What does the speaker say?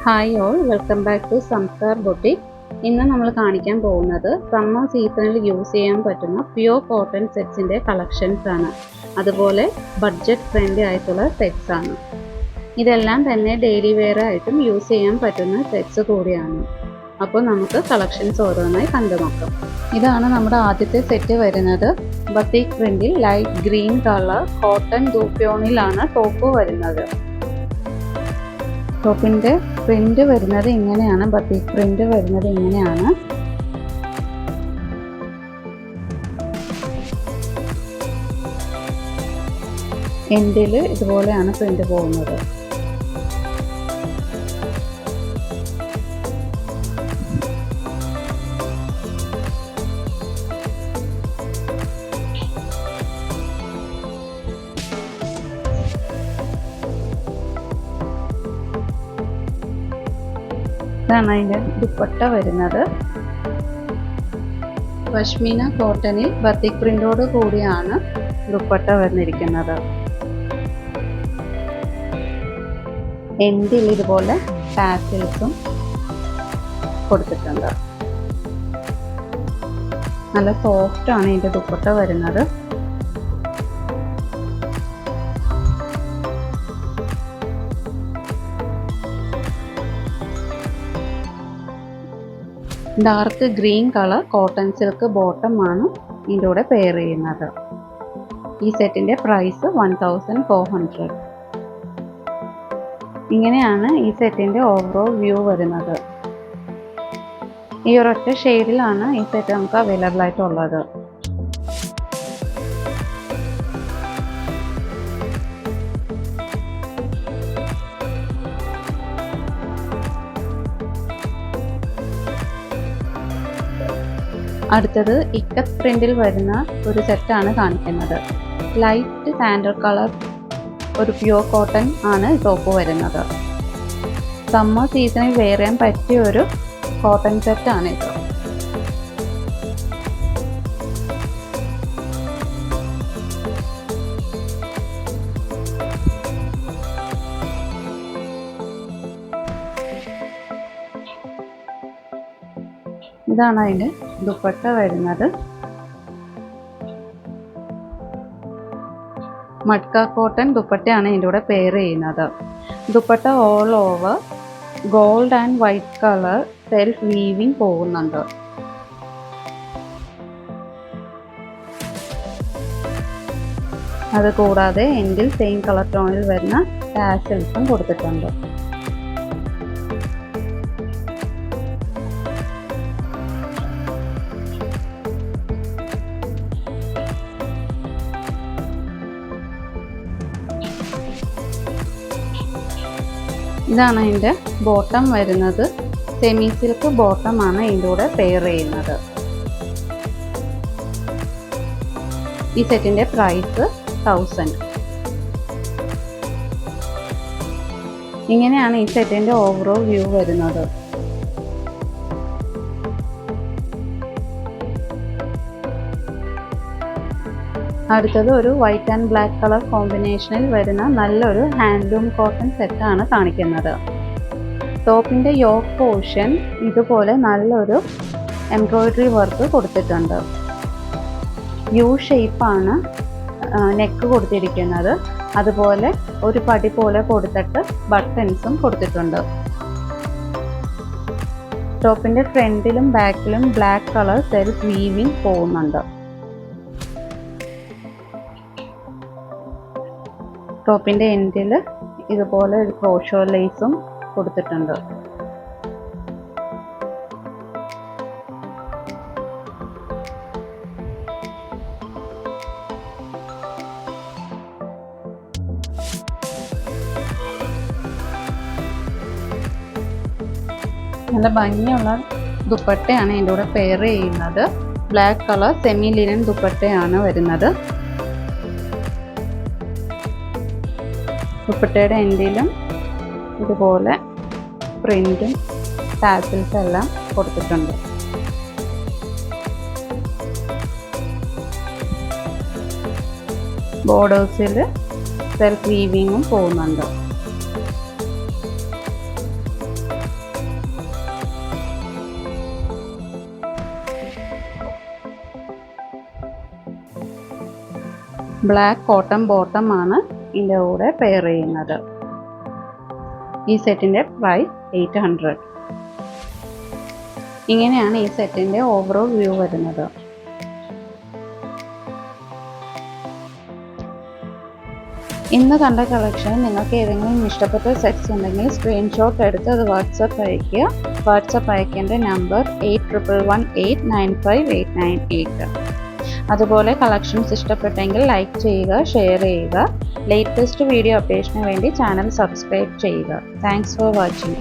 Hi all, welcome back to Sanskar boutique. ഇന്ന് നമ്മൾ കാണിക്കാൻ പോകുന്നത് സമ്മർ സീസണിൽ യൂസ് ചെയ്യാൻ പറ്റുന്ന പ്യുവർ കോട്ടൺ സെറ്റ്സിൻ്റെ കളക്ഷൻസ് ആണ്. അതുപോലെ ബഡ്ജറ്റ് ഫ്രണ്ട്ലി ആയിട്ടുള്ള സെറ്റ്സ് ആണ്. ഇതെല്ലാം തന്നെ ഡെയിലി വെയർ ആയിട്ടും യൂസ് ചെയ്യാൻ പറ്റുന്ന സെറ്റ്സ് കൂടിയാണ്. അപ്പോൾ നമുക്ക് കളക്ഷൻസ് ഓരോന്നായി കണ്ടു നോക്കാം. ഇതാണ് നമ്മുടെ ആദ്യത്തെ സെറ്റ് വരുന്നത്. ബത്തിക് പ്രിന്റിൽ ലൈറ്റ് ഗ്രീൻ കളർ കോട്ടൺ ദൂപ്യോണിലാണ് ടോപ്പ് വരുന്നത്. ടോപ്പിൻ്റെ പ്രിന്റ് വരുന്നത് ഇങ്ങനെയാണ്. ബത്തിക് പ്രിന്റ് വരുന്നത് ഇങ്ങനെയാണ്. എൻഡിൽ ഇതുപോലെയാണ് പ്രിന്റ് പോകുന്നത്. ഇതാണ് അതിൻ്റെ ദുപ്പട്ട വരുന്നത്. പശ്മീന കോട്ടണിൽ ബത്തിക് പ്രിന്റോട് കൂടിയാണ് ദുപ്പട്ട വന്നിരിക്കുന്നത്. എൻഡിൽ ഇതുപോലെ ടാസിൽസും കൊടുത്തിട്ടുണ്ട്. നല്ല സോഫ്റ്റ് ആണ് ഇതിൻ്റെ ദുപ്പട്ട വരുന്നത്. Dark green colour cotton silk bottom ആണ് ഇതിൻ്റെ കൂടെ പെയർ ചെയ്യുന്നത്. ഈ സെറ്റിൻ്റെ പ്രൈസ് 1400. ഇങ്ങനെയാണ് ഈ സെറ്റിൻ്റെ ഓവറോൾ വ്യൂ വരുന്നത്. ഈ ഒരൊറ്റ ഷെയ്ഡിലാണ് ഈ സെറ്റ് നമുക്ക് അവൈലബിൾ ആയിട്ടുള്ളത്. അടുത്തത് ഇക്കത്ത് പ്രിന്റിൽ വരുന്ന ഒരു സെറ്റാണ് കാണിക്കുന്നത്. ലൈറ്റ് സാൻഡൽ കളർ ഒരു പ്യുവർ കോട്ടൺ ആണ് ടോപ്പ് വരുന്നത്. സമ്മർ സീസണിൽ വെയർ ചെയ്യാൻ പറ്റിയ ഒരു കോട്ടൺ സെറ്റാണ് ഇത്. ഇതാണ് അതിൻ്റെ ദുപ്പട്ട വരുന്നത്. മഡ്ക കോട്ടൺ ദുപ്പട്ടയാണ് ഇതിൻ്റെ കൂടെ പെയർ ചെയ്യുന്നത്. Dupatta all over gold and white colour self weaving പോകുന്നുണ്ട്. അത് കൂടാതെ എൻഡിൽ സെയിം കളർ ടോണിൽ വരുന്ന ടാസൽസും കൊടുത്തിട്ടുണ്ട്. ഇതാണ് അതിൻ്റെ ബോട്ടം വരുന്നത്. സെമി സിൽക്ക് ബോട്ടം ആണ് ഇതിൻ്റെ കൂടെ പെയർ ചെയ്യുന്നത്. ഈ സെറ്റിൻ്റെ പ്രൈസ് 1000. ഇങ്ങനെയാണ് ഈ സെറ്റിൻ്റെ ഓവറോൾ വ്യൂ വരുന്നത്. അടുത്തത് ഒരു വൈറ്റ് ആൻഡ് ബ്ലാക്ക് കളർ കോമ്പിനേഷനിൽ വരുന്ന നല്ലൊരു ഹാൻഡ്ലൂം കോട്ടൺ സെറ്റാണ് കാണിക്കുന്നത്. ടോപ്പിൻ്റെ യോക്ക് പോർഷൻ ഇതുപോലെ നല്ലൊരു എംബ്രോയിഡറി വർക്ക് കൊടുത്തിട്ടുണ്ട്. യു ഷേപ്പാണ് നെക്ക് കൊടുത്തിരിക്കുന്നത്. അതുപോലെ ഒരു പടി പോലെ കൊടുത്തിട്ട് ബട്ടൺസും കൊടുത്തിട്ടുണ്ട്. ടോപ്പിൻ്റെ ഫ്രണ്ടിലും ബാക്കിലും ബ്ലാക്ക് കളർ സെൽഫ് വീവിങ് പോകുന്നുണ്ട്. ടോപ്പിൻ്റെ എൻഡിൽ ഇതുപോലെ ഒരു ക്രോഷോ ലേസും കൊടുത്തിട്ടുണ്ട്. നല്ല ഭംഗിയുള്ള ദുപ്പട്ടയാണ് ഇതിൻ്റെ കൂടെ പെയർ ചെയ്യുന്നത്. ബ്ലാക്ക് കളർ സെമി ലിനൻ ദുപ്പട്ടയാണ് വരുന്നത്. ദുപ്പട്ടയുടെ എൻഡിലും ഇതുപോലെ പ്രിന്റും ടാസിൽസ് എല്ലാം കൊടുത്തിട്ടുണ്ട്. ബോർഡേഴ്സിൽ സെൽഫ് വീവിങ്ങും പോകുന്നുണ്ട്. ബ്ലാക്ക് കോട്ടൺ ബോട്ടം ആണ് ഇതിൻ്റെ കൂടെ പെയർ ചെയ്യുന്നത്. ഈ സെറ്റിൻ്റെ പ്രൈസ് 800. ഇങ്ങനെയാണ് ഈ സെറ്റിൻ്റെ ഓവറോൾ വ്യൂ വരുന്നത്. ഇന്ന് കണ്ട കളക്ഷൻ നിങ്ങൾക്ക് ഏതെങ്കിലും ഇഷ്ടപ്പെട്ട സെറ്റ്സ് ഉണ്ടെങ്കിൽ സ്ക്രീൻഷോട്ട് എടുത്ത് അത് വാട്സപ്പ് അയയ്ക്കുക. വാട്സപ്പ് അയക്കേണ്ട നമ്പർ 8118958988. അതുപോലെ കളക്ഷൻസ് ഇഷ്ടപ്പെട്ടെങ്കിൽ ലൈക്ക് ചെയ്യുക, ഷെയർ ചെയ്യുക. ലേറ്റസ്റ്റ് വീഡിയോ അപ്ഡേഷന് വേണ്ടി ചാനൽ സബ്സ്ക്രൈബ് ചെയ്യുക. Thanks for watching.